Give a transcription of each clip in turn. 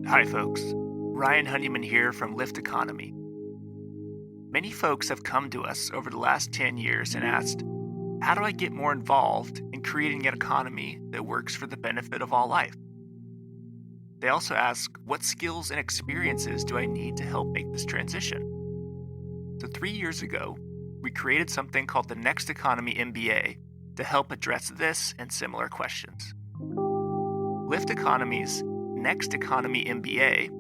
Hi, folks. Ryan Honeyman here from Lift Economy. Many folks have come to us over the last 10 years and asked, how do I get more involved in creating an economy that works for the benefit of all life? They also ask, what skills and experiences do I need to help make this transition? So, 3 years ago, we created something called the Next Economy MBA to help address this and similar questions. Lift Economy's Next Economy MBA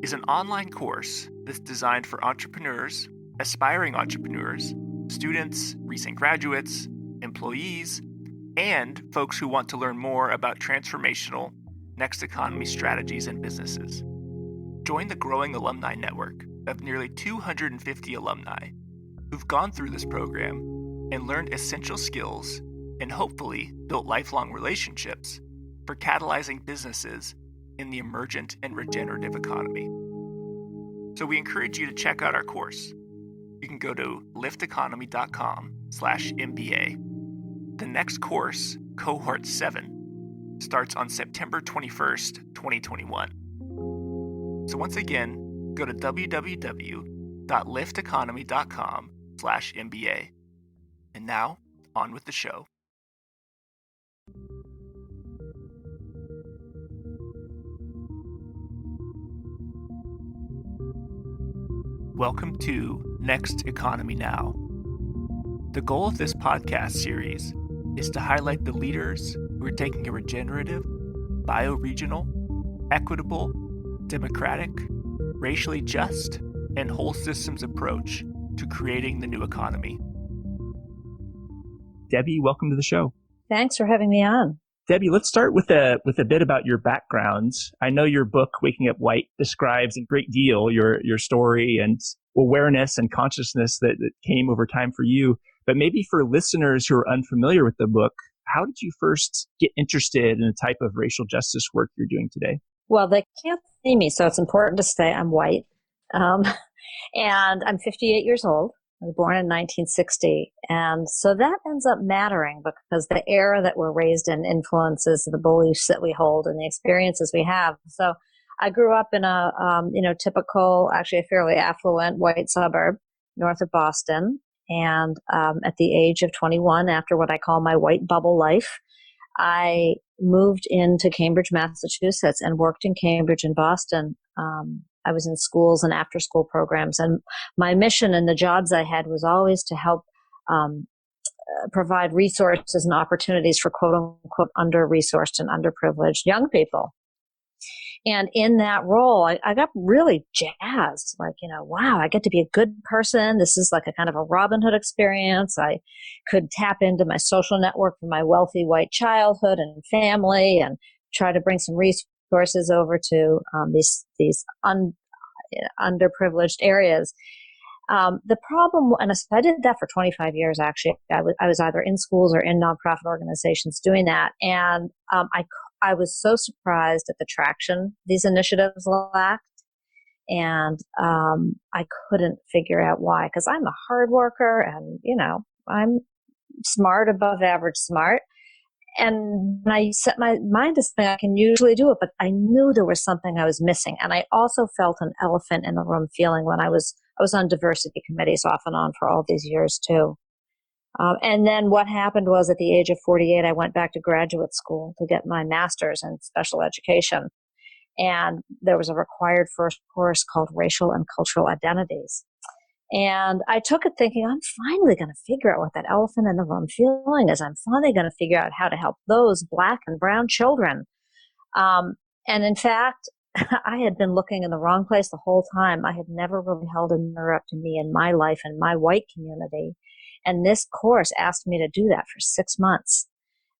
is an online course that's designed for entrepreneurs, aspiring entrepreneurs, students, recent graduates, employees, and folks who want to learn more about transformational next economy strategies and businesses. Join the growing alumni network of nearly 250 alumni who've gone through this program and learned essential skills and hopefully built lifelong relationships for catalyzing businesses in the emergent and regenerative economy. So we encourage you to check out our course. You can go to lifteconomy.com/MBA. The next course, Cohort 7, starts on September 21st, 2021. So once again, go to www.lifteconomy.com/MBA. And now, on with the show. Welcome to Next Economy Now. The goal of this podcast series is to highlight the leaders who are taking a regenerative, bioregional, equitable, democratic, racially just, and whole systems approach to creating the new economy. Debby, welcome to the show. Thanks for having me on. Debby, let's start with a bit about your background. I know your book, Waking Up White, describes in great deal your story and awareness and consciousness that came over time for you. But maybe for listeners who are unfamiliar with the book, how did you first get interested in the type of racial justice work you're doing today? Well, they can't see me, so it's important to say I'm white. And I'm 58 years old. I was born in 1960. And so that ends up mattering because the era that we're raised in influences the beliefs that we hold and the experiences we have. So I grew up in a, typical, actually a fairly affluent white suburb north of Boston. And at the age of 21, after what I call my white bubble life, I moved into Cambridge, Massachusetts, and worked in Cambridge and Boston. I was in schools and after-school programs, and my mission and the jobs I had was always to help provide resources and opportunities for quote-unquote under-resourced and underprivileged young people. And in that role, I got really jazzed, wow, I get to be a good person. This is like a kind of a Robin Hood experience. I could tap into my social network from my wealthy white childhood and family and try to bring some resources over to these underprivileged areas. The problem, and I did that for 25 years, actually. I was either in schools or in nonprofit organizations doing that. And I was so surprised at the traction these initiatives lacked. And I couldn't figure out why, because I'm a hard worker and, I'm smart, above average smart. And when I set my mind to something, I can usually do it, but I knew there was something I was missing. And I also felt an elephant in the room feeling when I was on diversity committees off and on for all these years too. And then what happened was at the age of 48, I went back to graduate school to get my master's in special education. And there was a required first course called Racial and Cultural Identities. And I took it thinking, I'm finally going to figure out what that elephant in the room feeling is. I'm finally going to figure out how to help those Black and brown children. And in fact, I had been looking in the wrong place the whole time. I had never really held a mirror up to me in my life and my white community. And this course asked me to do that for 6 months,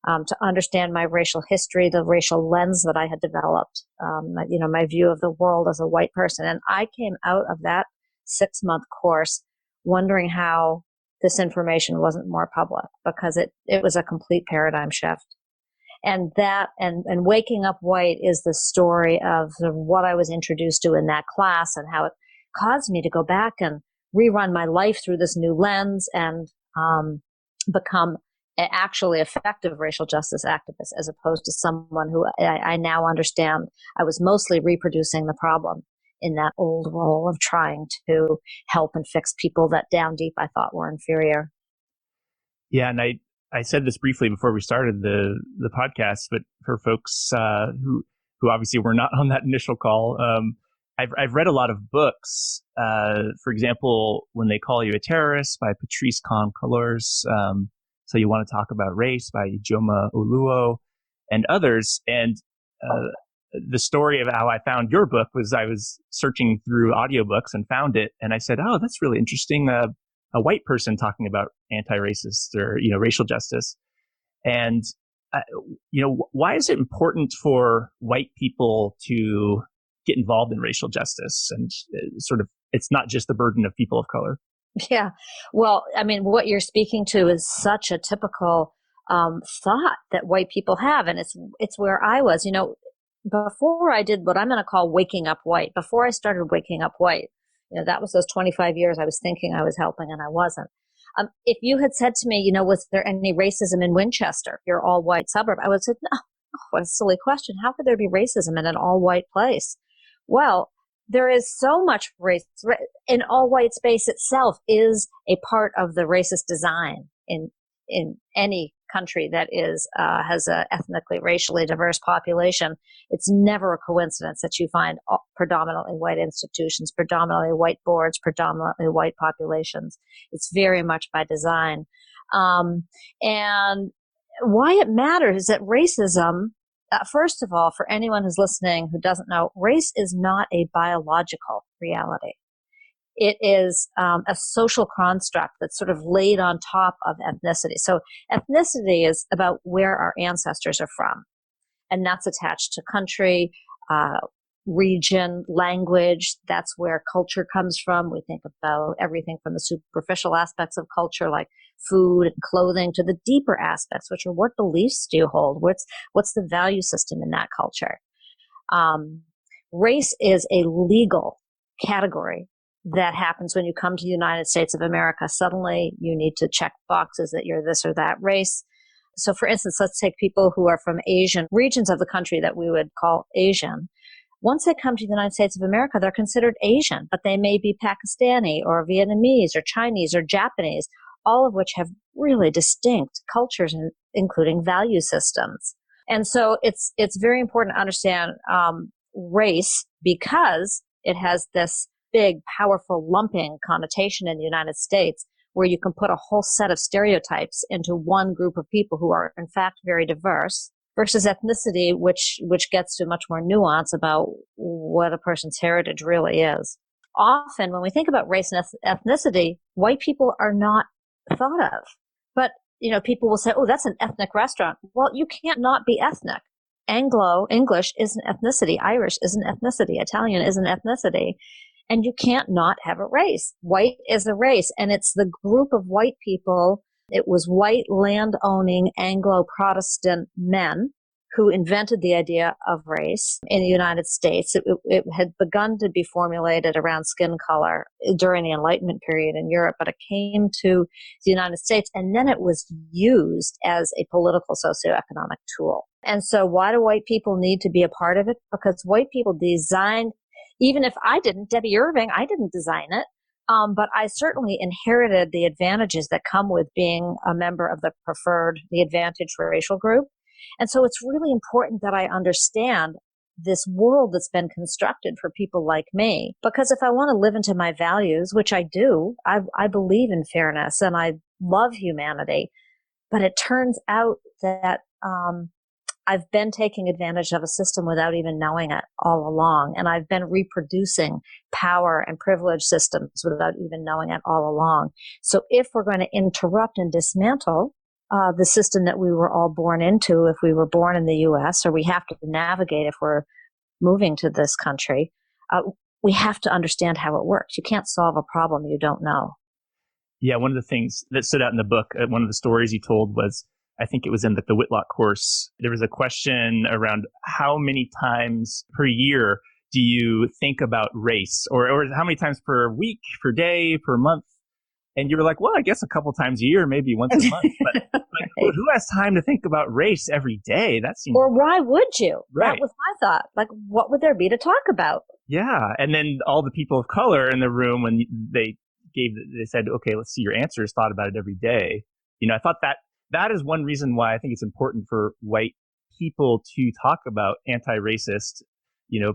to understand my racial history, the racial lens that I had developed, my view of the world as a white person. And I came out of that 6-month course wondering how this information wasn't more public, because it was a complete paradigm shift. And that and Waking Up White is the story of what I was introduced to in that class and how it caused me to go back and rerun my life through this new lens and become actually effective racial justice activist, as opposed to someone who I now understand I was mostly reproducing the problem in that old role of trying to help and fix people that down deep I thought were inferior. Yeah, and I said this briefly before we started the podcast, but for folks who obviously were not on that initial call, I've read a lot of books. For example, When They Call You a Terrorist by Patrice Colors. So You Want to Talk About Race by Ijoma Oluo and others. And the story of how I found your book was I was searching through audiobooks and found it. And I said, oh, that's really interesting. A white person talking about anti-racist or, racial justice. And, why is it important for white people to get involved in racial justice? And sort of, it's not just the burden of people of color. Yeah. Well, I mean, what you're speaking to is such a typical thought that white people have. And it's where I was, before I did what I'm going to call waking up white, before I started waking up white, that was those 25 years I was thinking I was helping and I wasn't. If you had said to me, was there any racism in Winchester, your all white suburb? I would have said, no, what a silly question. How could there be racism in an all white place? Well, there is so much race. An all white space itself is a part of the racist design in any country that has a ethnically, racially diverse population. It's never a coincidence that you find predominantly white institutions, predominantly white boards, predominantly white populations. It's very much by design. And why it matters is that racism, first of all, for anyone who's listening who doesn't know, race is not a biological reality. It is a social construct that's sort of laid on top of ethnicity. So ethnicity is about where our ancestors are from, and that's attached to country, region, language. That's where culture comes from. We think about everything from the superficial aspects of culture, like food and clothing, to the deeper aspects, which are what beliefs do you hold? What's the value system in that culture? Race is a legal category that happens when you come to the United States of America. Suddenly you need to check boxes that you're this or that race. So for instance, let's take people who are from Asian regions of the country that we would call Asian. Once they come to the United States of America, they're considered Asian, but they may be Pakistani or Vietnamese or Chinese or Japanese, all of which have really distinct cultures, including value systems. And so it's very important to understand race, because it has this big, powerful lumping connotation in the United States, where you can put a whole set of stereotypes into one group of people who are in fact very diverse, versus ethnicity, which gets to much more nuance about what a person's heritage really is. Often when we think about race and ethnicity, white people are not thought of. But, people will say, oh, that's an ethnic restaurant. Well, you can't not be ethnic. English is an ethnicity. Irish is an ethnicity. Italian is an ethnicity. And you can't not have a race. White is a race. And it's the group of white people. It was white land-owning Anglo-Protestant men who invented the idea of race in the United States. It had begun to be formulated around skin color during the Enlightenment period in Europe, but it came to the United States, and then it was used as a political socioeconomic tool. And so why do white people need to be a part of it? Because white people designed, even if I didn't, Debbie Irving, I didn't design it. But I certainly inherited the advantages that come with being a member of the advantaged racial group. And so it's really important that I understand this world that's been constructed for people like me. Because if I want to live into my values, which I do, I believe in fairness and I love humanity. But it turns out that I've been taking advantage of a system without even knowing it all along. And I've been reproducing power and privilege systems without even knowing it all along. So if we're going to interrupt and dismantle the system that we were all born into, if we were born in the U.S., or we have to navigate if we're moving to this country, we have to understand how it works. You can't solve a problem you don't know. Yeah, one of the things that stood out in the book, one of the stories you told was, I think it was in the Whitlock course, there was a question around how many times per year do you think about race, or how many times per week, per day, per month? And you were like, well, I guess a couple times a year, maybe once a month. But like, Right. who has time to think about race every day? That seems Or why would you? right. That was my thought. Like, what would there be to talk about? Yeah. And then all the people of color in the room, when they said, okay, let's see your answers, thought about it every day. I thought that is one reason why I think it's important for white people to talk about anti-racist,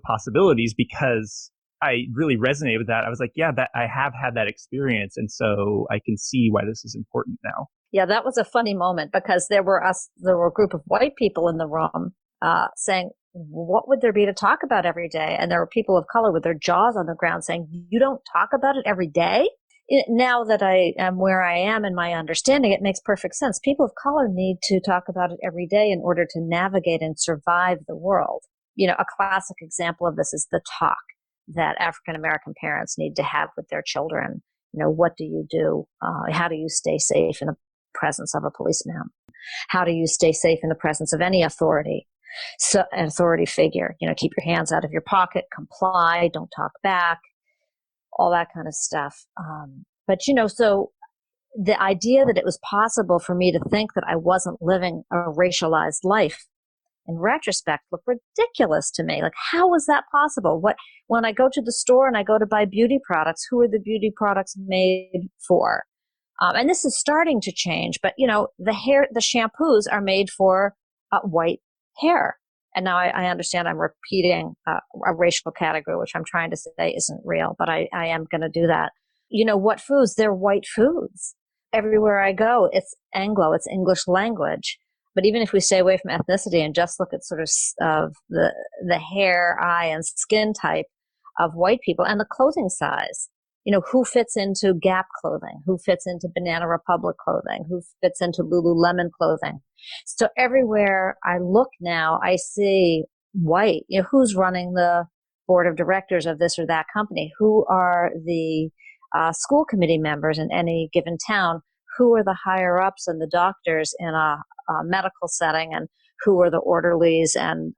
possibilities, because I really resonated with that. I was like, yeah, that I have had that experience. And so I can see why this is important now. Yeah, that was a funny moment because there were a group of white people in the room saying, what would there be to talk about every day? And there were people of color with their jaws on the ground saying, you don't talk about it every day? Now that I am where I am in my understanding, it makes perfect sense. People of color need to talk about it every day in order to navigate and survive the world. A classic example of this is the talk that African American parents need to have with their children. What do you do? How do you stay safe in the presence of a policeman? How do you stay safe in the presence of any authority? So, an authority figure, keep your hands out of your pocket, comply, don't talk back, all that kind of stuff. But so the idea that it was possible for me to think that I wasn't living a racialized life, in retrospect, looked ridiculous to me. Like, how was that possible? When I go to the store and I go to buy beauty products, who are the beauty products made for? And this is starting to change, but the shampoos are made for white hair. And now I understand I'm repeating a racial category, which I'm trying to say isn't real, but I am going to do that. What foods? They're white foods. Everywhere I go, it's Anglo, it's English language. But even if we stay away from ethnicity and just look at sort of the hair, eye, and skin type of white people and the clothing size, who fits into Gap clothing, who fits into Banana Republic clothing, who fits into Lululemon clothing. So everywhere I look now, I see white. Who's running the board of directors of this or that company? Who are the school committee members in any given town? Who are the higher ups and the doctors in a medical setting, and who are the orderlies and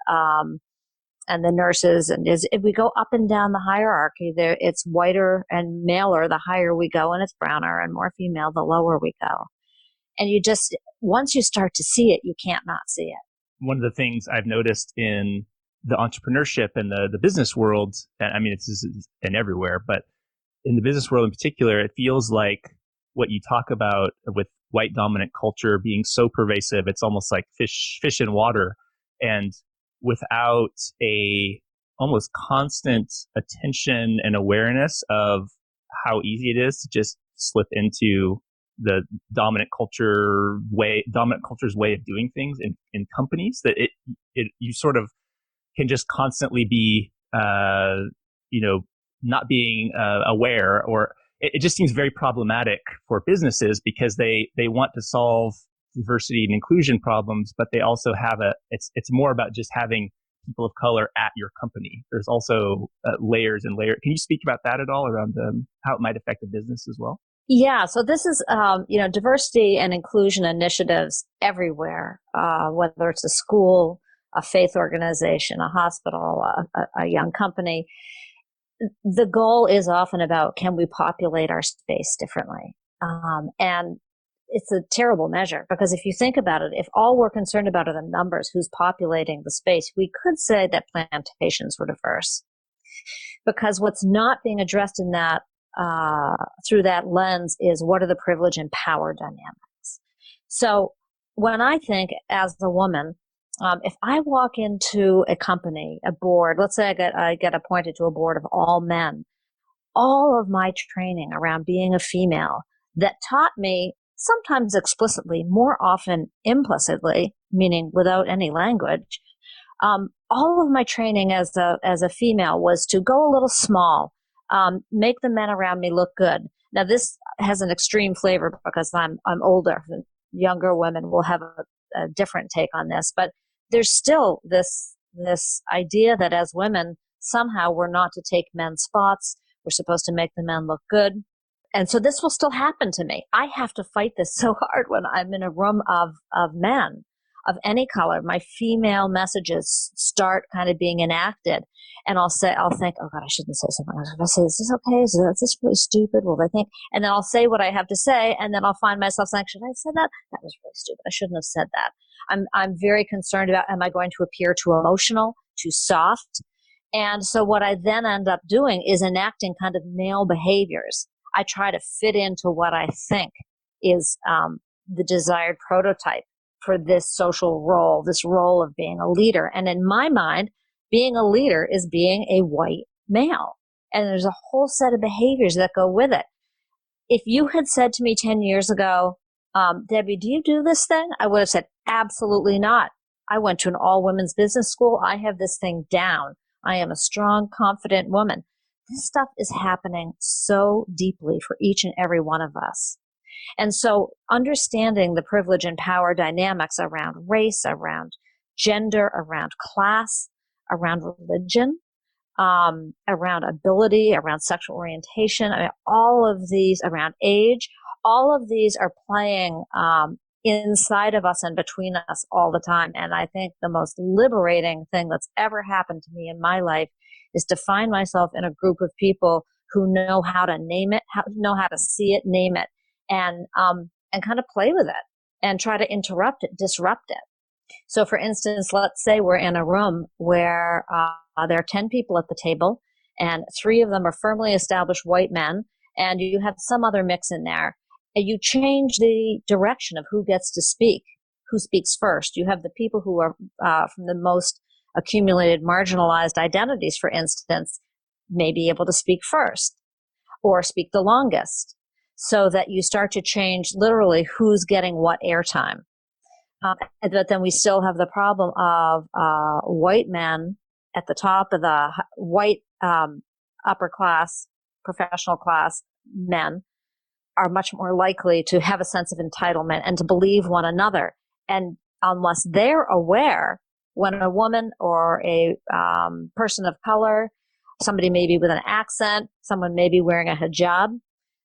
the nurses? And if we go up and down the hierarchy, there it's whiter and maler the higher we go, and it's browner and more female the lower we go. And once you start to see it, you can't not see it. One of the things I've noticed in the entrepreneurship and the business world, and I mean, it's and everywhere, but in the business world in particular, it feels like what you talk about with white dominant culture being so pervasive, it's almost like fish in water. And without a almost constant attention and awareness of how easy it is to just slip into the dominant culture's way of doing things in companies, that you sort of can just constantly be not being aware, or it just seems very problematic for businesses because they want to solve diversity and inclusion problems, but they also have it's more about just having people of color at your company. There's also layers and layers. Can you speak about that at all, around how it might affect the business as well? Yeah, so this is, diversity and inclusion initiatives everywhere, whether it's a school, a faith organization, a hospital, a young company. The goal is often about, can we populate our space differently? And it's a terrible measure, because if you think about it, if all we're concerned about are the numbers, who's populating the space, we could say that plantations were diverse. Because what's not being addressed in that through that lens is, what are the privilege and power dynamics? So when I think as a woman, if I walk into a company, a board, let's say I get appointed to a board of all men, all of my training around being a female that taught me, sometimes explicitly, more often implicitly, meaning without any language, all of my training as a female was to go a little small, make the men around me look good. Now, this has an extreme flavor because I'm older. Younger women will have a different take on this, but there's still this idea that as women, somehow we're not to take men's spots. We're supposed to make the men look good. And so this will still happen to me. I have to fight this so hard when I'm in a room of men. of any color, my female messages start kind of being enacted. And I'll think, oh God, I shouldn't say something. If I say, is this okay? Is this really stupid? Will they think? And then I'll say what I have to say. And then I'll find myself saying, should I have said that? That was really stupid. I shouldn't have said that. I'm very concerned about, am I going to appear too emotional, too soft? And so what I then end up doing is enacting kind of male behaviors. I try to fit into what I think is the desired prototype for this social role, this role of being a leader. And in my mind, being a leader is being a white male. And there's a whole set of behaviors that go with it. If you had said to me 10 years ago, Debbie, do you do this thing? I would have said, absolutely not. I went to an all-women's business school. I have this thing down. I am a strong, confident woman. This stuff is happening so deeply for each and every one of us. And so understanding the privilege and power dynamics around race, around gender, around class, around religion, around ability, around sexual orientation, all of these, around age, all of these are playing inside of us and between us all the time. And I think the most liberating thing that's ever happened to me in my life is to find myself in a group of people who know how to name it, know how to see it, name it, and kind of play with it and try to interrupt it, disrupt it. So for instance, let's say we're in a room where there are 10 people at the table and 3 of them are firmly established white men, and you have some other mix in there. And you change the direction of who gets to speak, who speaks first. You have the people who are from the most accumulated marginalized identities, for instance, may be able to speak first or speak the longest, so that you start to change literally who's getting what airtime. But then we still have the problem of white men at the top of the white upper class, professional class men are much more likely to have a sense of entitlement and to believe one another. And unless they're aware, when a woman or a person of color, somebody maybe with an accent, someone maybe wearing a hijab,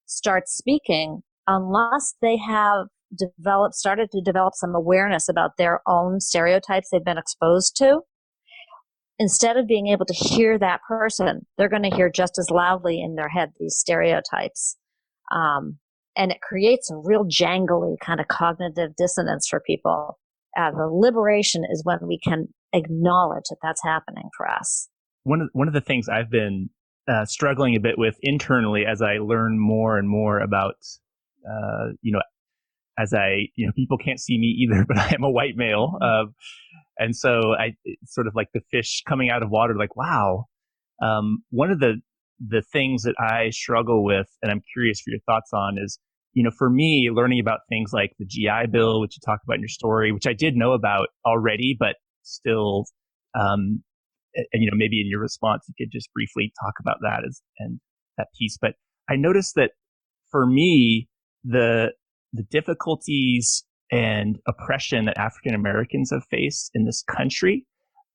starts speaking, unless they have started to develop some awareness about their own stereotypes they've been exposed to, instead of being able to hear that person, they're going to hear just as loudly in their head these stereotypes. And it creates a real jangly kind of cognitive dissonance for people. The liberation is when we can acknowledge that that's happening for us. One of the things I've been struggling a bit with internally as I learn more and more about, people can't see me either, but I am a white male. And so it's sort of like the fish coming out of water, like, wow. One of the things that I struggle with, and I'm curious for your thoughts on, is, for me, learning about things like the GI Bill, which you talk about in your story, which I did know about already, but still, and maybe in your response, you could just briefly talk about that and that piece. But I noticed that for me, the difficulties and oppression that African Americans have faced in this country,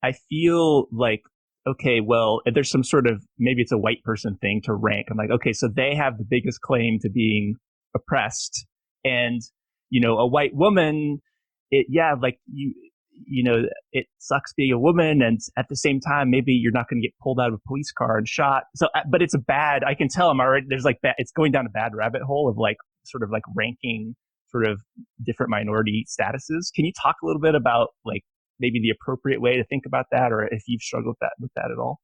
I feel like, okay, well, there's some sort of, maybe it's a white person thing to rank. I'm like, okay, so they have the biggest claim to being oppressed. And, a white woman, it sucks being a woman. And at the same time, maybe you're not going to get pulled out of a police car and shot. So, but it's I can tell it's going down a bad rabbit hole of sort of ranking sort of different minority statuses. Can you talk a little bit about maybe the appropriate way to think about that, or if you've struggled with that at all?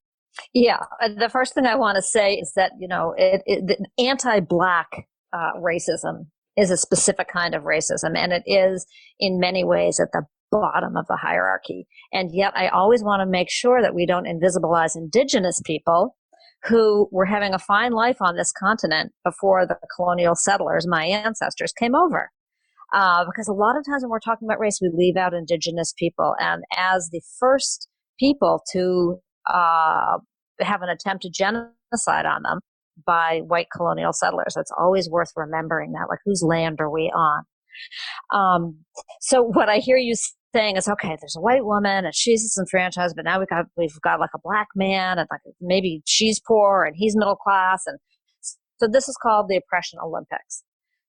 Yeah. The first thing I want to say is that, the anti-Black racism is a specific kind of racism, and it is in many ways at the bottom of the hierarchy. And yet I always want to make sure that we don't invisibilize Indigenous people who were having a fine life on this continent before the colonial settlers, my ancestors, came over. Because a lot of times when we're talking about race, we leave out Indigenous people. And as the first people to have an attempted genocide on them by white colonial settlers, it's always worth remembering that, whose land are we on? So what I hear you saying is, okay, there's a white woman and she's disenfranchised, but now we've got a Black man, and maybe she's poor and he's middle class. And so this is called the oppression Olympics.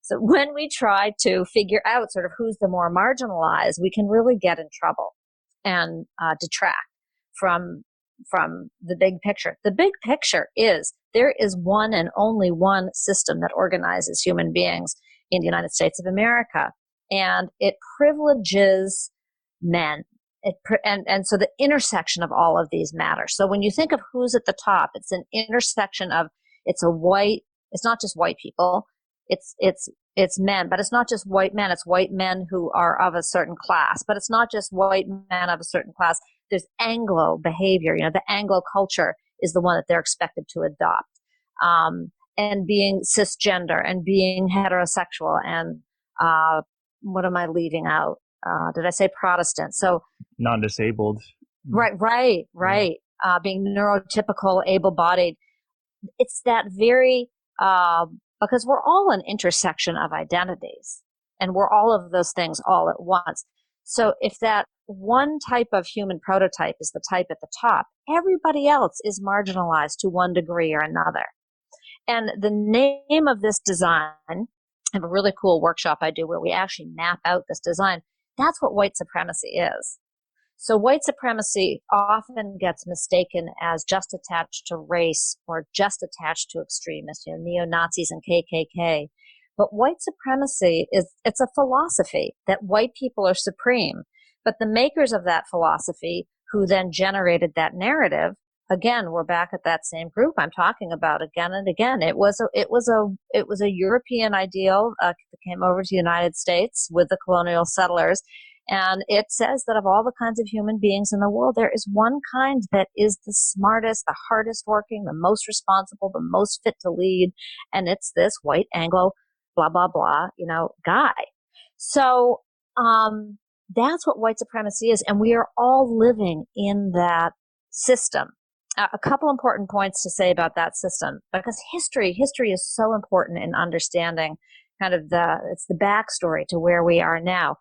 So when we try to figure out sort of who's the more marginalized, we can really get in trouble and detract from the big picture. The big picture is there is one and only one system that organizes human beings in the United States of America, and it privileges men. And so the intersection of all of these matters. So when you think of who's at the top, it's an intersection of it's not just white people, it's men, but it's not just white men. It's white men who are of a certain class, but it's not just white men of a certain class. There's Anglo behavior. The Anglo culture is the one that they're expected to adopt. And being cisgender and being heterosexual and what am I leaving out? Did I say Protestant? So non-disabled. Right. Being neurotypical, able-bodied. It's that very because we're all an intersection of identities, and we're all of those things all at once. So if that one type of human prototype is the type at the top, everybody else is marginalized to one degree or another. And the name of this design, I have a really cool workshop I do where we actually map out this design. That's what white supremacy is. So white supremacy often gets mistaken as just attached to race or just attached to extremists, neo-Nazis and KKK. But white supremacy it's a philosophy that white people are supreme. But the makers of that philosophy, who then generated that narrative, again, we're back at that same group I'm talking about again and again. It was a European ideal that came over to the United States with the colonial settlers. And it says that of all the kinds of human beings in the world, there is one kind that is the smartest, the hardest working, the most responsible, the most fit to lead. And it's this white Anglo, blah, blah, blah, guy. So that's what white supremacy is. And we are all living in that system. A couple important points to say about that system, because history is so important in understanding kind of it's the backstory to where we are now.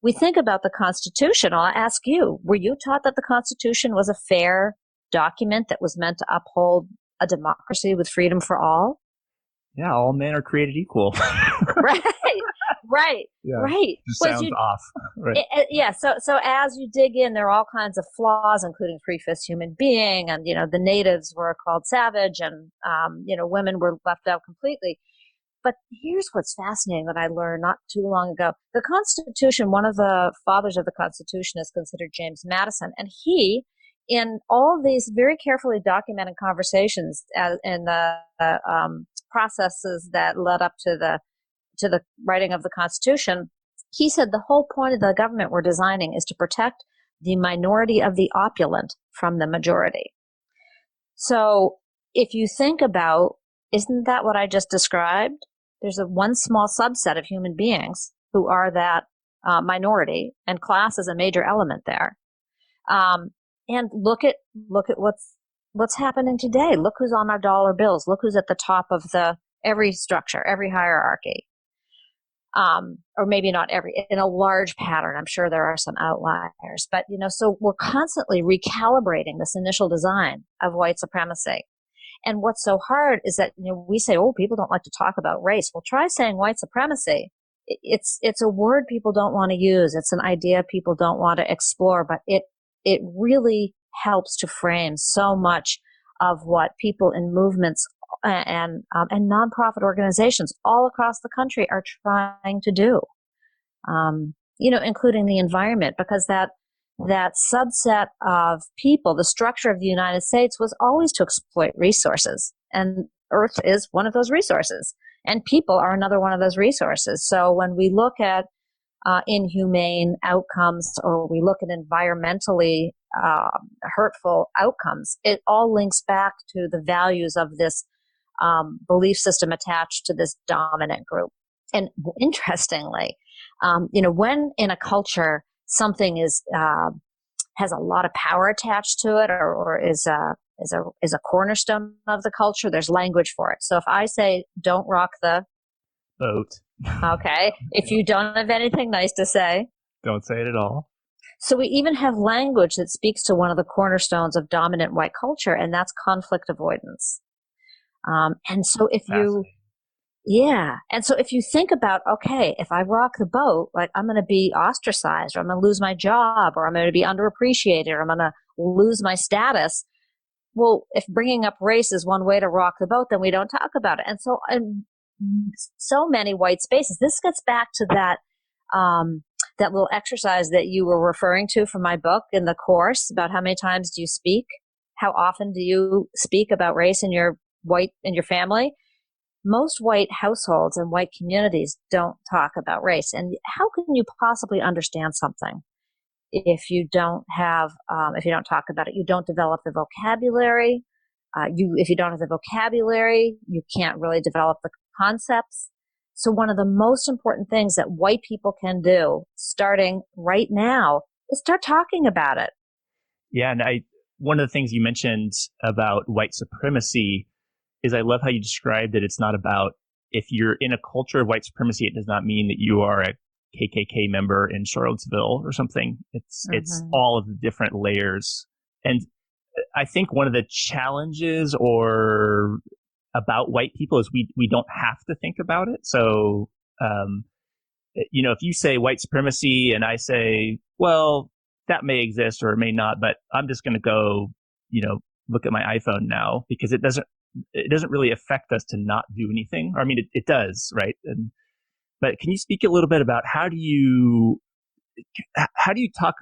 We think about the Constitution. I'll ask you, were you taught that the Constitution was a fair document that was meant to uphold a democracy with freedom for all? Yeah, all men are created equal. Right. Just sounds off. Right. So as you dig in, there are all kinds of flaws, including three-fifths human being, and the natives were called savage, and women were left out completely. But here's what's fascinating that I learned not too long ago. The Constitution, one of the fathers of the Constitution is considered James Madison. And he, in all these very carefully documented conversations in the processes that led up to the writing of the Constitution, he said the whole point of the government we're designing is to protect the minority of the opulent from the majority. So if you think about, isn't that what I just described? There's one small subset of human beings who are that minority, and class is a major element there. And look at what's happening today. Look who's on our dollar bills. Look who's at the top of every structure, every hierarchy. Or maybe not every, in a large pattern. I'm sure there are some outliers, but so we're constantly recalibrating this initial design of white supremacy. And what's so hard is that we say, people don't like to talk about race. Well, try saying white supremacy. It's a word people don't want to use. It's an idea people don't want to explore, but it really helps to frame so much of what people in movements and nonprofit organizations all across the country are trying to do. Including the environment, because that subset of people, the structure of the United States was always to exploit resources, and Earth is one of those resources, and people are another one of those resources. So when we look at inhumane outcomes, or we look at environmentally hurtful outcomes, it all links back to the values of this belief system attached to this dominant group. And interestingly, when in a culture something has a lot of power attached to it, or is a cornerstone of the culture, there's language for it. So if I say, "Don't rock the boat," okay. If you don't have anything nice to say, don't say it at all. So we even have language that speaks to one of the cornerstones of dominant white culture, and that's conflict avoidance. And so if you Yeah. And so if you think about, okay, if I rock the boat, like I'm going to be ostracized or I'm going to lose my job or I'm going to be underappreciated or I'm going to lose my status. Well, if bringing up race is one way to rock the boat, then we don't talk about it. And so in so many white spaces, this gets back to that little exercise that you were referring to from my book in the course about how many times do you speak? How often do you speak about race in your family? Most white households and white communities don't talk about race. And how can you possibly understand something if you don't talk about it? You don't develop the vocabulary. If you don't have the vocabulary, you can't really develop the concepts. So one of the most important things that white people can do starting right now is start talking about it. Yeah. And one of the things you mentioned about white supremacy is I love how you described that it's not about, if you're in a culture of white supremacy, it does not mean that you are a KKK member in Charlottesville or something. It's all of the different layers. And I think one of the challenges or about white people is we don't have to think about it. So, if you say white supremacy and I say, well, that may exist or it may not, but I'm just going to go, look at my iPhone now because it doesn't really affect us to not do anything. I mean, it does, right? But can you speak a little bit about how do you talk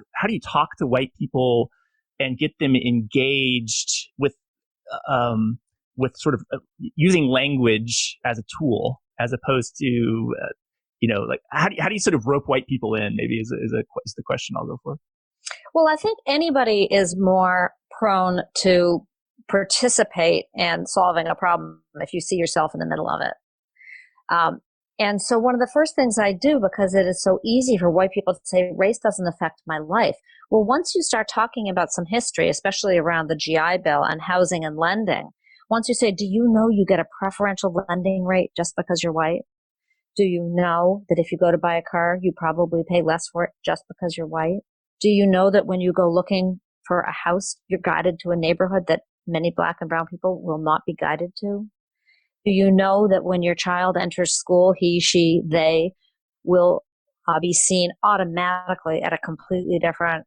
to white people and get them engaged with sort of using language as a tool as opposed to like how do you sort of rope white people in? Maybe is the question I'll go for. Well, I think anybody is more prone to participate in solving a problem if you see yourself in the middle of it. And so one of the first things I do, because it is so easy for white people to say, race doesn't affect my life. Well, once you start talking about some history, especially around the GI Bill and housing and lending, once you say, do you know you get a preferential lending rate just because you're white? Do you know that if you go to buy a car, you probably pay less for it just because you're white? Do you know that when you go looking for a house, you're guided to a neighborhood that many Black and brown people will not be guided to? Do you know that when your child enters school, he, she, they will be seen automatically at a completely different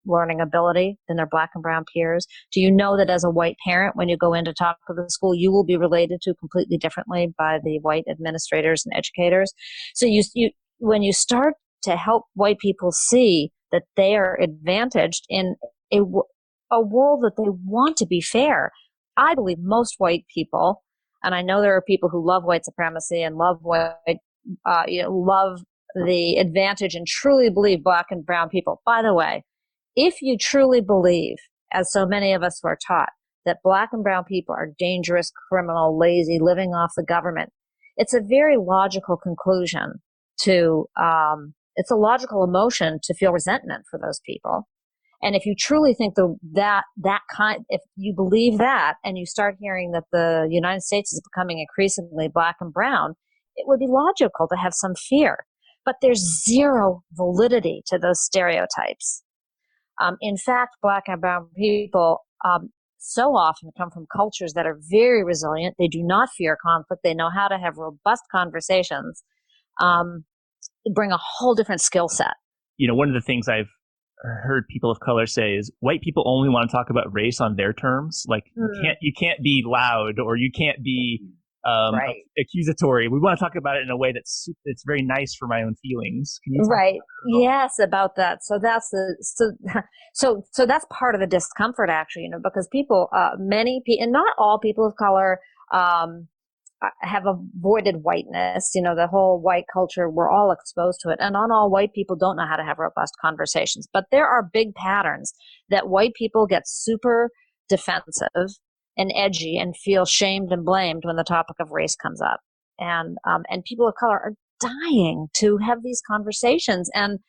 learning ability than their Black and brown peers? Do you know that as a white parent, when you go in to talk to the school, you will be related to completely differently by the white administrators and educators? So when you start to help white people see that they are advantaged in a world that they want to be fair, I believe most white people, and I know there are people who love white supremacy and love love the advantage and truly believe Black and brown people. By the way, if you truly believe, as so many of us were taught, that Black and brown people are dangerous, criminal, lazy, living off the government, it's a very logical conclusion it's a logical emotion to feel resentment for those people. And if you truly think if you believe that and you start hearing that the United States is becoming increasingly Black and brown, it would be logical to have some fear. But there's zero validity to those stereotypes. In fact, Black and brown people so often come from cultures that are very resilient. They do not fear conflict. They know how to have robust conversations. Bring a whole different skill set. One of the things I've heard people of color say is white people only want to talk about race on their terms. Like you can't be loud or you can't be right. accusatory. We want to talk about it in a way that's very nice for my own feelings. Can you talk right. about Yes, about that. So that's so that's part of the discomfort, actually, because people, and not all people of color, have avoided whiteness. The whole white culture, we're all exposed to it. And not all white people don't know how to have robust conversations. But there are big patterns that white people get super defensive and edgy and feel shamed and blamed when the topic of race comes up. And people of color are dying to have these conversations and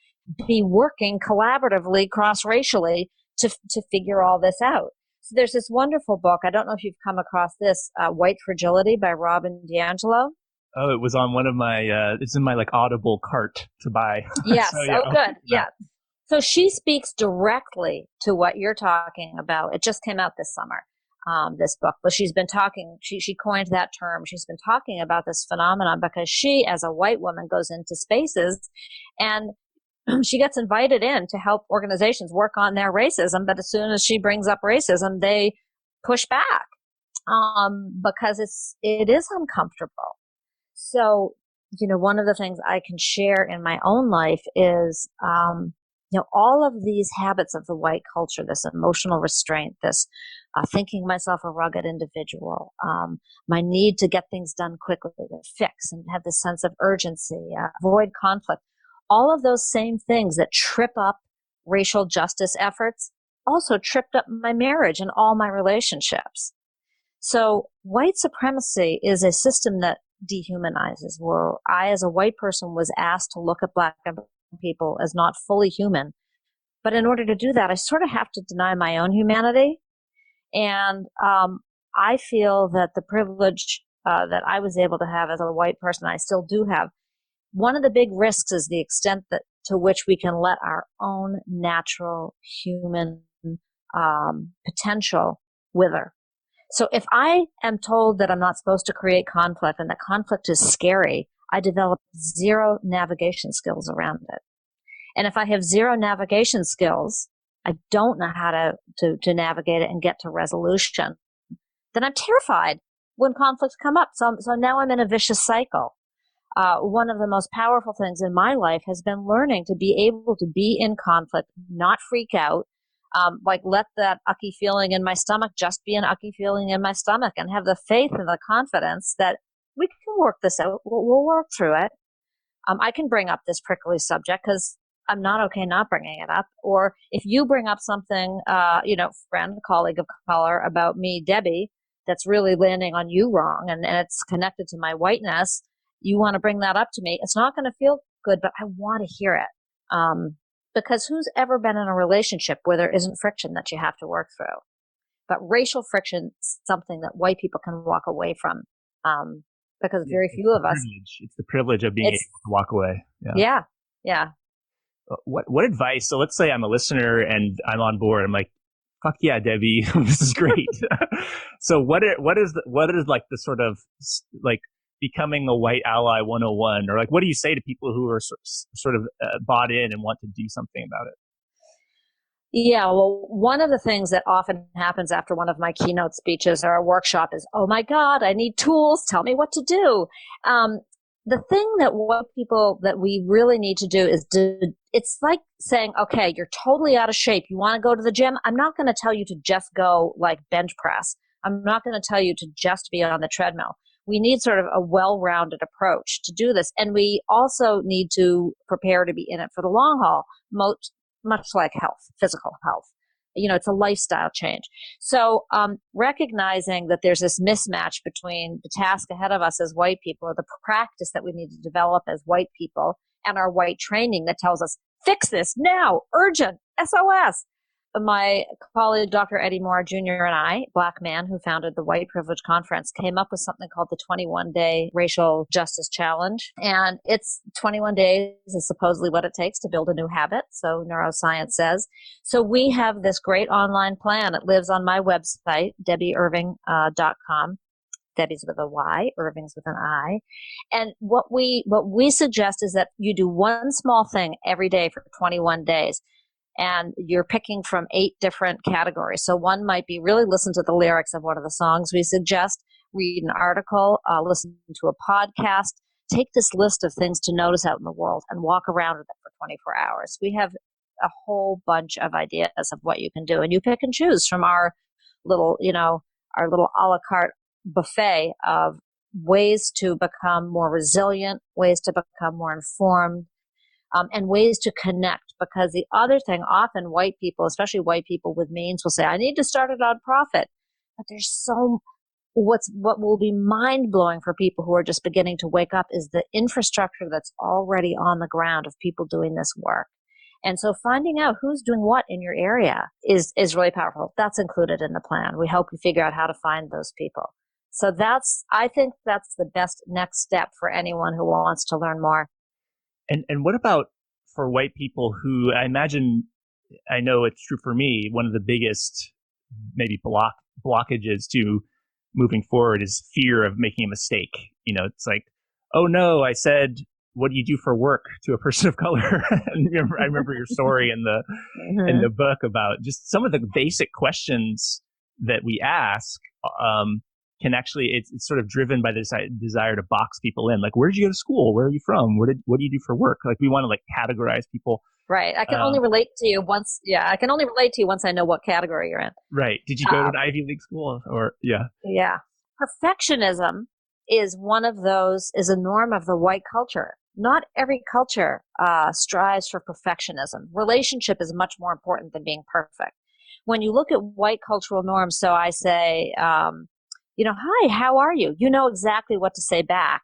be working collaboratively, cross-racially to figure all this out. So there's this wonderful book. I don't know if you've come across this, White Fragility by Robin DiAngelo. Oh, it was on one of my, it's in my Audible cart to buy. Yes. So, yeah, good. Yeah. So she speaks directly to what you're talking about. It just came out this summer. this book, but she's been talking, she coined that term. She's been talking about this phenomenon because she, as a white woman, goes into spaces and she gets invited in to help organizations work on their racism. But as soon as she brings up racism, they push back because it is uncomfortable. So, one of the things I can share in my own life is, all of these habits of the white culture, this emotional restraint, this thinking myself a rugged individual, my need to get things done quickly, to fix and have this sense of urgency, avoid conflict, all of those same things that trip up racial justice efforts also tripped up my marriage and all my relationships. So white supremacy is a system that dehumanizes, where I, as a white person, was asked to look at Black and brown people as not fully human. But in order to do that, I sort of have to deny my own humanity. And I feel that the privilege that I was able to have as a white person, I still do have. One of the big risks is the extent to which we can let our own natural human potential wither. So if I am told that I'm not supposed to create conflict and that conflict is scary, I develop zero navigation skills around it. And if I have zero navigation skills, I don't know how to navigate it and get to resolution, then I'm terrified when conflicts come up. So now I'm in a vicious cycle. One of the most powerful things in my life has been learning to be able to be in conflict, not freak out, let that ucky feeling in my stomach just be an ucky feeling in my stomach, and have the faith and the confidence that we can work this out. We'll work through it. I can bring up this prickly subject because I'm not okay not bringing it up. Or if you bring up something, friend, colleague of color about me, Debby, that's really landing on you wrong and it's connected to my whiteness, you want to bring that up to me. It's not going to feel good, but I want to hear it. Because who's ever been in a relationship where there isn't friction that you have to work through? But racial friction is something that white people can walk away from because very few of us. It's the privilege of being able to walk away. Yeah. What advice? So let's say I'm a listener and I'm on board. I'm like, fuck yeah, Debby, this is great. So what is like the sort of like becoming a white ally 101, or like what do you say to people who are sort of bought in and want to do something about it? Yeah, well, one of the things that often happens after one of my keynote speeches or a workshop is, oh my God, I need tools. Tell me what to do. The thing that we really need to do is it's like saying, okay, you're totally out of shape. You want to go to the gym? I'm not going to tell you to just go like bench press. I'm not going to tell you to just be on the treadmill. We need sort of a well-rounded approach to do this. And we also need to prepare to be in it for the long haul, much like health, physical health. It's a lifestyle change. So recognizing that there's this mismatch between the task ahead of us as white people, or the practice that we need to develop as white people, and our white training that tells us, fix this now, urgent, SOS. My colleague, Dr. Eddie Moore Jr. and I, Black man who founded the White Privilege Conference, came up with something called the 21-Day Racial Justice Challenge. And it's 21 days is supposedly what it takes to build a new habit, so neuroscience says. So we have this great online plan. It lives on my website, debbyirving.com. Debby's with a Y, Irving's with an I. And what we suggest is that you do one small thing every day for 21 days. And you're picking from 8 different categories. So one might be really listen to the lyrics of one of the songs we suggest, read an article, listen to a podcast, take this list of things to notice out in the world and walk around with it for 24 hours. We have a whole bunch of ideas of what you can do, and you pick and choose from our little a la carte buffet of ways to become more resilient, ways to become more informed, and ways to connect. Because the other thing, often white people, especially white people with means, will say, I need to start a nonprofit. But there's what will be mind-blowing for people who are just beginning to wake up is the infrastructure that's already on the ground of people doing this work. And so finding out who's doing what in your area is really powerful. That's included in the plan. We help you figure out how to find those people. So I think that's the best next step for anyone who wants to learn more. And what about for white people who, I imagine, I know it's true for me, one of the biggest maybe blockages to moving forward is fear of making a mistake. It's like, oh no, I said, what do you do for work to a person of color? And I remember your story in the book about just some of the basic questions that we ask can actually, it's sort of driven by this desire to box people in. Like, where did you go to school? Where are you from? What do you do for work? Like, we want to like categorize people. Right. I can only relate to you once. Yeah. I can only relate to you once I know what category you're in. Right. Did you go to an Ivy League school or yeah? Yeah. Perfectionism is is a norm of the white culture. Not every culture strives for perfectionism. Relationship is much more important than being perfect. When you look at white cultural norms, so I say, hi, how are you? You know exactly what to say back.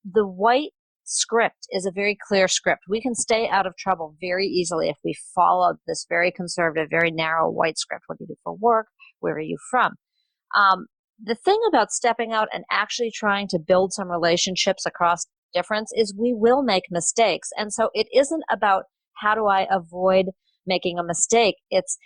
The white script is a very clear script. We can stay out of trouble very easily if we follow this very conservative, very narrow white script. What do you do for work? Where are you from? The thing about stepping out and actually trying to build some relationships across difference is we will make mistakes. And so it isn't about how do I avoid making a mistake. It's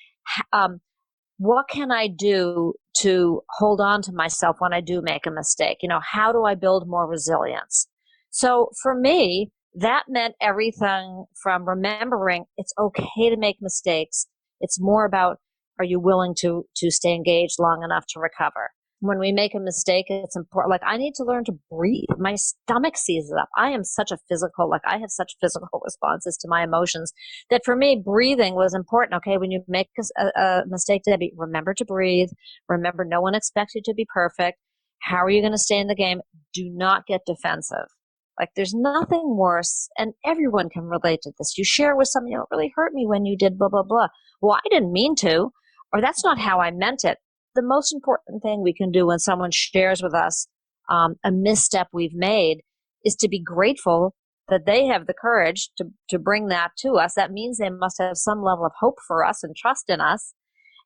what can I do to hold on to myself when I do make a mistake? How do I build more resilience? So for me, that meant everything from remembering it's okay to make mistakes. It's more about, are you willing to stay engaged long enough to recover? When we make a mistake, it's important. Like, I need to learn to breathe. My stomach seizes up. I have such physical responses to my emotions that for me, breathing was important. Okay, when you make a mistake, Debbie, remember to breathe. Remember, no one expects you to be perfect. How are you going to stay in the game? Do not get defensive. Like, there's nothing worse, and everyone can relate to this. You share with someone, it really hurt me when you did blah, blah, blah. Well, I didn't mean to, or that's not how I meant it. The most important thing we can do when someone shares with us a misstep we've made is to be grateful that they have the courage to bring that to us. That means they must have some level of hope for us and trust in us,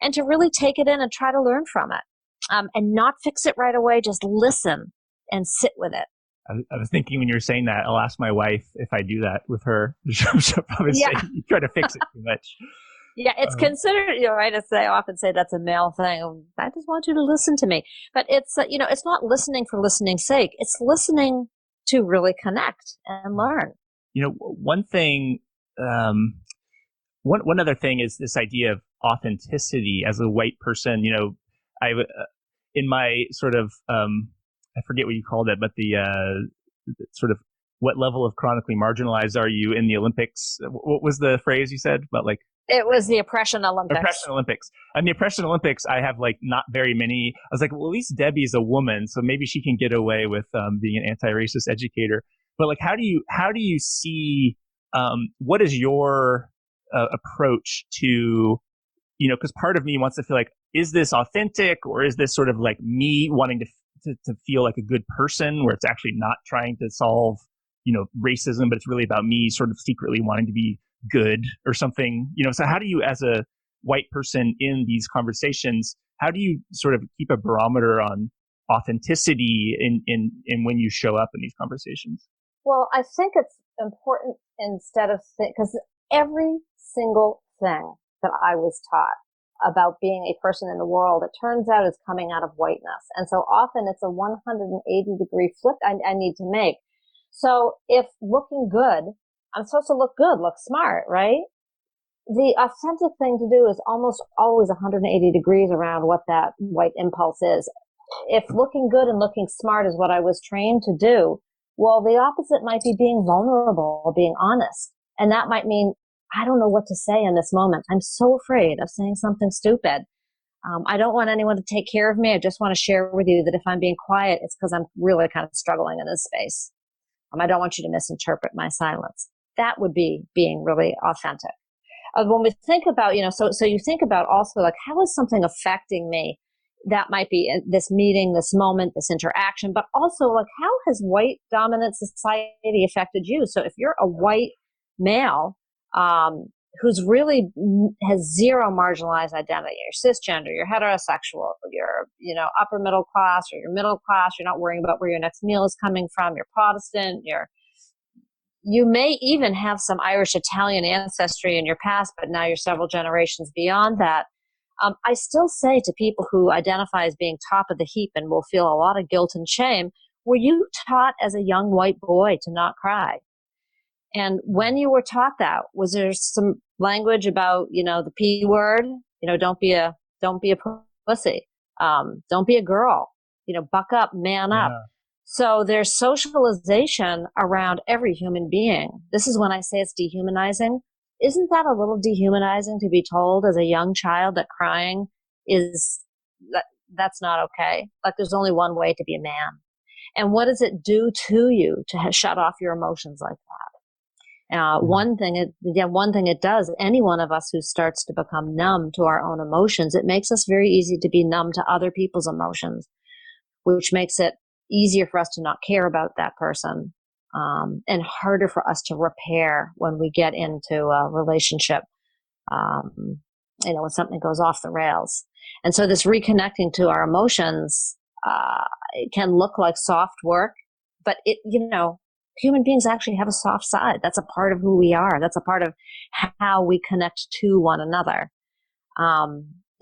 and to really take it in and try to learn from it, and not fix it right away. Just listen and sit with it. I was thinking when you were saying that, I'll ask my wife if I do that with her. She'll probably say, you try to fix it too much. Yeah, it's considered, right, I often say that's a male thing. I just want you to listen to me. But it's, it's not listening for listening's sake. It's listening to really connect and learn. One thing, one other thing is this idea of authenticity as a white person. In my sort of, I forget what you called it, but the sort of what level of chronically marginalized are you in the Olympics? What was the phrase you said about like? It was the Oppression Olympics. Oppression Olympics. And the Oppression Olympics, I have like not very many. I was like, well, at least Debbie's a woman, so maybe she can get away with being an anti-racist educator. But like, how do you see? What is your approach to? Because part of me wants to feel like, is this authentic, or is this sort of like me wanting to feel like a good person, where it's actually not trying to solve racism, but it's really about me sort of secretly wanting to be good or something, so how do you, as a white person in these conversations, how do you sort of keep a barometer on authenticity in when you show up in these conversations? Well, I think it's important because every single thing that I was taught about being a person in the world, it turns out is coming out of whiteness. And so often it's a 180-degree flip I need to make. So if looking good, I'm supposed to look good, look smart, right? The authentic thing to do is almost always 180 degrees around what that white impulse is. If looking good and looking smart is what I was trained to do, well, the opposite might be being vulnerable or being honest. And that might mean, I don't know what to say in this moment. I'm so afraid of saying something stupid. I don't want anyone to take care of me. I just want to share with you that if I'm being quiet, it's because I'm really kind of struggling in this space. I don't want you to misinterpret my silence. That would be being really authentic. When we think about, so you think about also like, how is something affecting me? That might be this meeting, this moment, this interaction, but also like, how has white dominant society affected you? So if you're a white male, who's really has zero marginalized identity, you're cisgender, you're heterosexual, you're, upper middle class or you're middle class, you're not worrying about where your next meal is coming from, you're Protestant, you may even have some Irish Italian ancestry in your past, but now you're several generations beyond that. I still say to people who identify as being top of the heap and will feel a lot of guilt and shame, were you taught as a young white boy to not cry? And when you were taught that, was there some language about, the P word? Don't be a pussy. Don't be a girl. Buck up, man up. Yeah. So there's socialization around every human being. This is when I say it's dehumanizing. Isn't that a little dehumanizing to be told as a young child that crying that's not okay? Like there's only one way to be a man. And what does it do to you to shut off your emotions like that? One thing it does, any one of us who starts to become numb to our own emotions, it makes us very easy to be numb to other people's emotions, which makes it easier for us to not care about that person, and harder for us to repair when we get into a relationship, when something goes off the rails. And so this reconnecting to our emotions, it can look like soft work, but human beings actually have a soft side. That's a part of who we are. That's a part of how we connect to one another.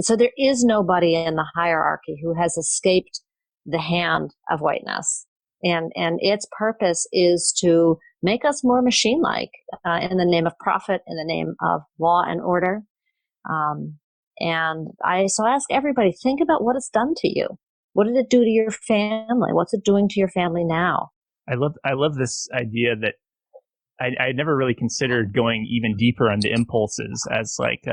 So there is nobody in the hierarchy who has escaped the hand of whiteness. And its purpose is to make us more machine-like, in the name of profit, in the name of law and order. And I ask everybody, think about what it's done to you. What did it do to your family? What's it doing to your family now? I love this idea that I never really considered going even deeper on the impulses as like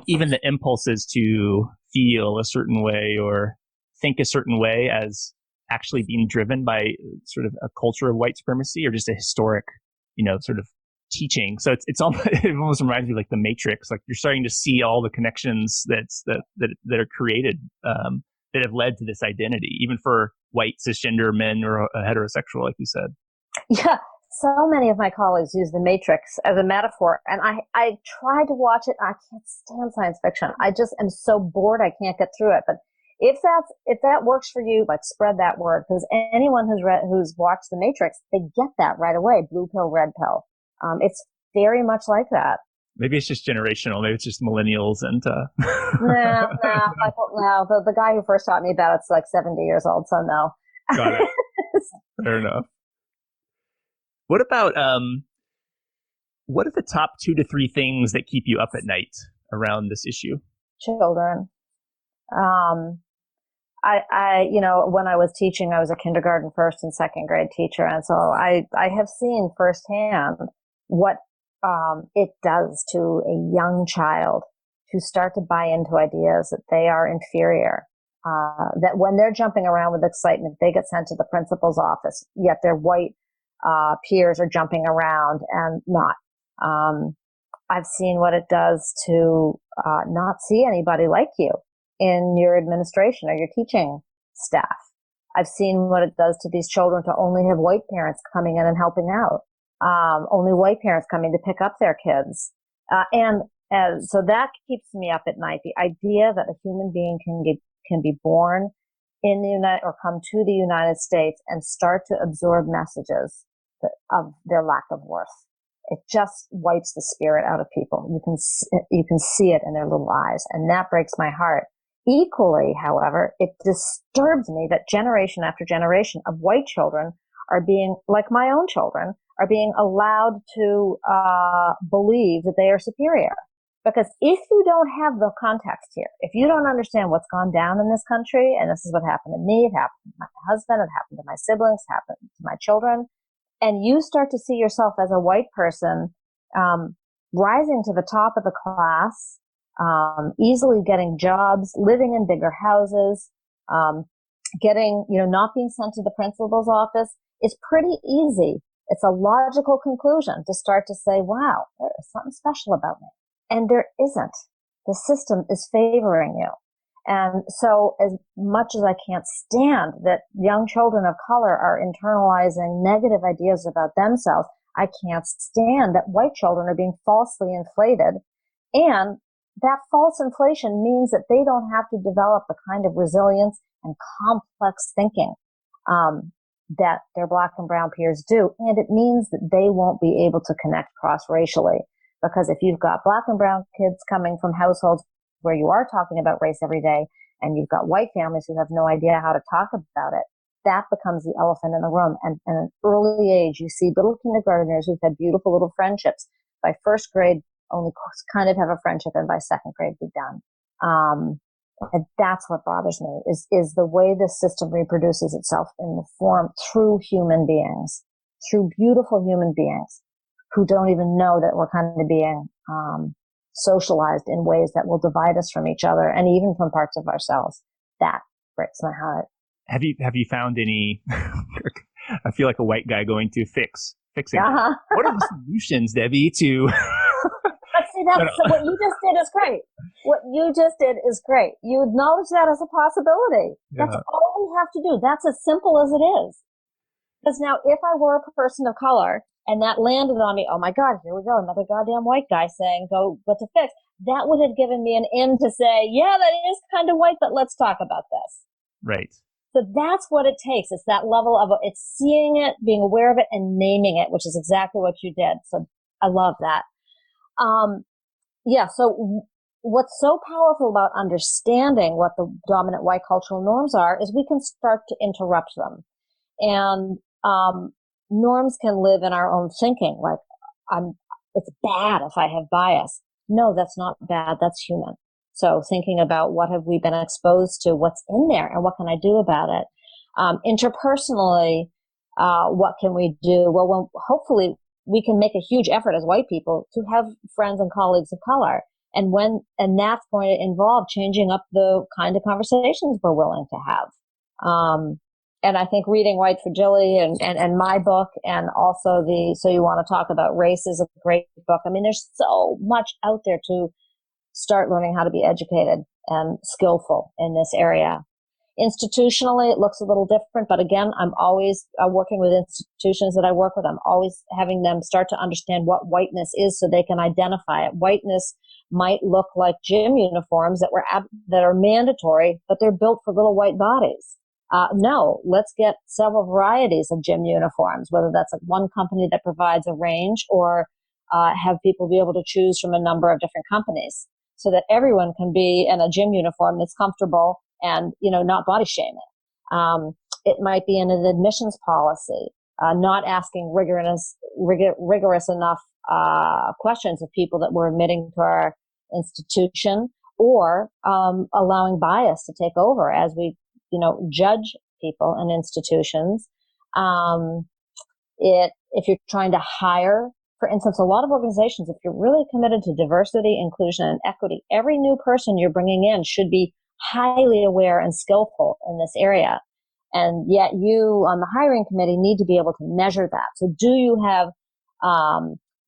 even the impulses to feel a certain way or think a certain way as actually being driven by sort of a culture of white supremacy or just a historic, sort of teaching. So it almost reminds me like the Matrix. Like you're starting to see all the connections that are created, that have led to this identity, even for white cisgender men or heterosexual, like you said. Yeah. So many of my colleagues use the Matrix as a metaphor, and I try to watch it. I can't stand science fiction. I just am so bored. I can't get through it. But if that works for you, like spread that word, because anyone who's watched the Matrix, they get that right away. Blue pill, red pill. It's very much like that. Maybe it's just generational. Maybe it's just millennials and. No. The guy who first taught me about it's like 70 years old, so no. Got it. Fair enough. What about what are the top 2 to 3 things that keep you up at night around this issue? Children. When I was teaching, I was a kindergarten first and second grade teacher. And so I have seen firsthand what it does to a young child to start to buy into ideas that they are inferior, that when they're jumping around with excitement, they get sent to the principal's office, yet their white peers are jumping around and not. I've seen what it does to not see anybody like you in your administration or your teaching staff. I've seen what it does to these children to only have white parents coming in and helping out, only white parents coming to pick up their kids. So that keeps me up at night. The idea that a human being can be born in the United or come to the United States and start to absorb messages of their lack of worth. It just wipes the spirit out of people. You can see it in their little eyes, and that breaks my heart. Equally, however, it disturbs me that generation after generation of white children are being, like my own children, are being allowed to believe that they are superior. Because if you don't have the context here, if you don't understand what's gone down in this country, and this is what happened to me, it happened to my husband, it happened to my siblings, it happened to my children, and you start to see yourself as a white person rising to the top of the class, easily getting jobs, living in bigger houses, not being sent to the principal's office, it's pretty easy. It's a logical conclusion to start to say, wow, there is something special about me. And there isn't. The system is favoring you. And so as much as I can't stand that young children of color are internalizing negative ideas about themselves, I can't stand that white children are being falsely inflated. And that false inflation means that they don't have to develop the kind of resilience and complex thinking that their black and brown peers do. And it means that they won't be able to connect cross-racially. Because if you've got black and brown kids coming from households where you are talking about race every day and you've got white families who have no idea how to talk about it, that becomes the elephant in the room. And at an early age, you see little kindergartners who've had beautiful little friendships. By first grade, only kind of have a friendship, and by second grade, be done. And that's what bothers me is the way the system reproduces itself in the form through human beings, through beautiful human beings who don't even know that we're kind of being socialized in ways that will divide us from each other and even from parts of ourselves. That breaks my heart. Have you found any? I feel like a white guy going to fixing. Uh-huh. What are the solutions, Debbie? To But see, what you just did is great. What you just did is great. You acknowledge that as a possibility. Yeah. That's all we have to do. That's as simple as it is. Because now, if I were a person of color and that landed on me, oh my God, here we go, another goddamn white guy saying, go, what to fix. That would have given me an in to say, yeah, that is kind of white, but let's talk about this. Right. So that's what it takes. It's that level of, it's seeing it, being aware of it, and naming it, which is exactly what you did. So I love that. So what's so powerful about understanding what the dominant white cultural norms are is we can start to interrupt them. And norms can live in our own thinking, like, it's bad if I have bias. No, that's not bad. That's human. So thinking about what have we been exposed to, what's in there, and what can I do about it? Interpersonally, what can we do? Well, hopefully we can make a huge effort as white people to have friends and colleagues of color. And that's going to involve changing up the kind of conversations we're willing to have. And I think reading White Fragility and my book, and also So You Want to Talk About Race is a great book. I mean, there's so much out there to start learning how to be educated and skillful in this area. Institutionally, it looks a little different, but again, I'm always working with institutions that I work with. I'm always having them start to understand what whiteness is so they can identify it. Whiteness might look like gym uniforms that are mandatory, but they're built for little white bodies. No, let's get several varieties of gym uniforms, whether that's one company that provides a range or have people be able to choose from a number of different companies so that everyone can be in a gym uniform that's comfortable and, not body shaming. It might be in an admissions policy, not asking rigorous enough questions of people that we're admitting to our institution, or allowing bias to take over as we judge people and institutions. If you're trying to hire, for instance, a lot of organizations, if you're really committed to diversity, inclusion, and equity, every new person you're bringing in should be highly aware and skillful in this area. And yet you on the hiring committee need to be able to measure that. So do you have,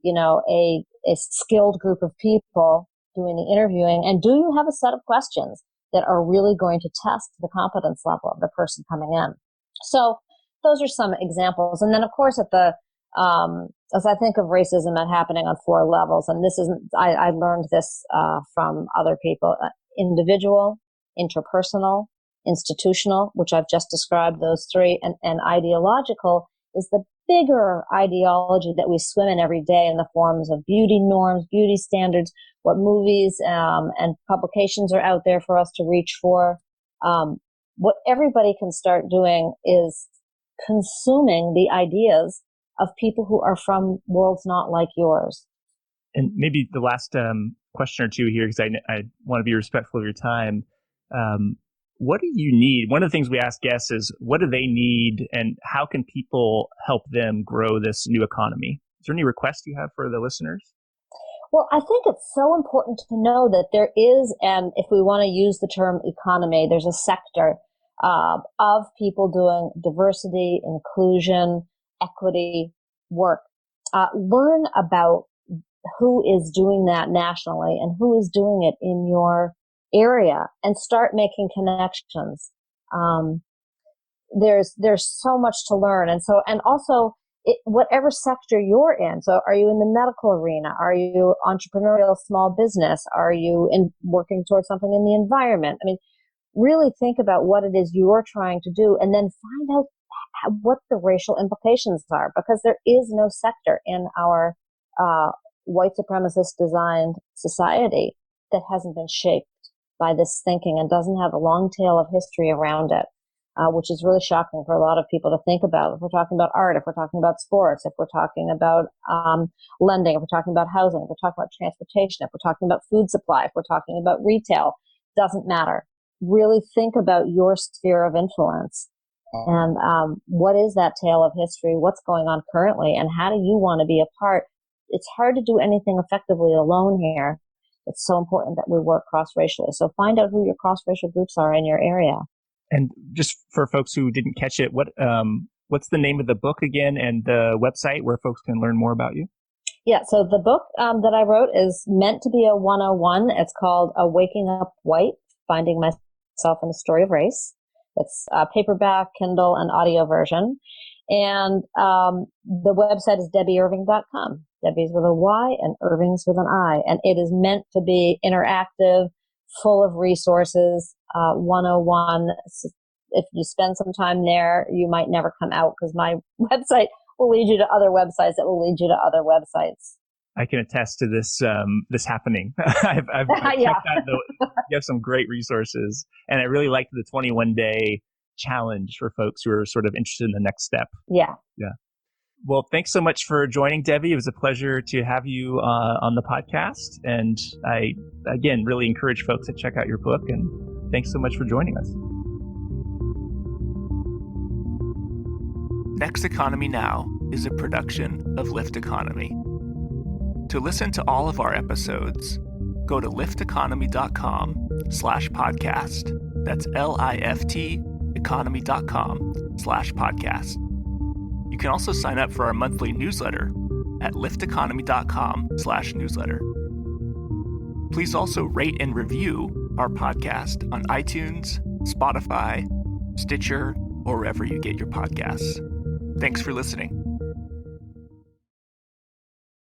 a skilled group of people doing the interviewing? And do you have a set of questions that are really going to test the competence level of the person coming in? So those are some examples. And then, of course, as I think of racism as happening on 4 levels, and this isn't, I learned this from other people, individual, interpersonal, institutional, which I've just described, those 3, and ideological is the bigger ideology that we swim in every day in the forms of beauty norms, beauty standards, what movies and publications are out there for us to reach for. What everybody can start doing is consuming the ideas of people who are from worlds not like yours. And maybe the last question or two here, because I want to be respectful of your time. What do you need? One of the things we ask guests is, what do they need, and how can people help them grow this new economy? Is there any requests you have for the listeners? Well, I think it's so important to know that there is, and if we want to use the term economy, there's a sector of people doing diversity, inclusion, equity work. Learn about who is doing that nationally and who is doing it in your area, and start making connections. There's so much to learn, and also whatever sector you're in. So, are you in the medical arena? Are you entrepreneurial, small business? Are you working towards something in the environment? I mean, really think about what it is you're trying to do, and then find out what the racial implications are, because there is no sector in our white supremacist designed society that hasn't been shaped by this thinking and doesn't have a long tail of history around it, which is really shocking for a lot of people to think about. If we're talking about art, if we're talking about sports, if we're talking about lending, if we're talking about housing, if we're talking about transportation, if we're talking about food supply, if we're talking about retail, doesn't matter. Really think about your sphere of influence and what is that tale of history, what's going on currently, and how do you want to be a part? It's hard to do anything effectively alone here. It's so important that we work cross-racially. So find out who your cross-racial groups are in your area. And just for folks who didn't catch it, what's the name of the book again and the website where folks can learn more about you? Yeah, so the book that I wrote is meant to be a 101. It's called Waking Up White, Finding Myself in the Story of Race. It's a paperback, Kindle, and audio version. And the website is debbyirving.com. Debby's with a Y and Irving's with an I. And it is meant to be interactive, full of resources, 101. If you spend some time there, you might never come out because my website will lead you to other websites that will lead you to other websites. I can attest to this happening. I've checked out you have some great resources, and I really liked the 21-day challenge for folks who are sort of interested in the next step. Yeah. Well, thanks so much for joining, Debby. It was a pleasure to have you on the podcast, and I again really encourage folks to check out your book. And thanks so much for joining us. Next Economy Now is a production of Lift Economy. To listen to all of our episodes, go to lifteconomy.com/podcast. That's LIFT economy.com/podcast. You can also sign up for our monthly newsletter at lifteconomy.com/newsletter. Please also rate and review our podcast on iTunes, Spotify, Stitcher, or wherever you get your podcasts. Thanks for listening.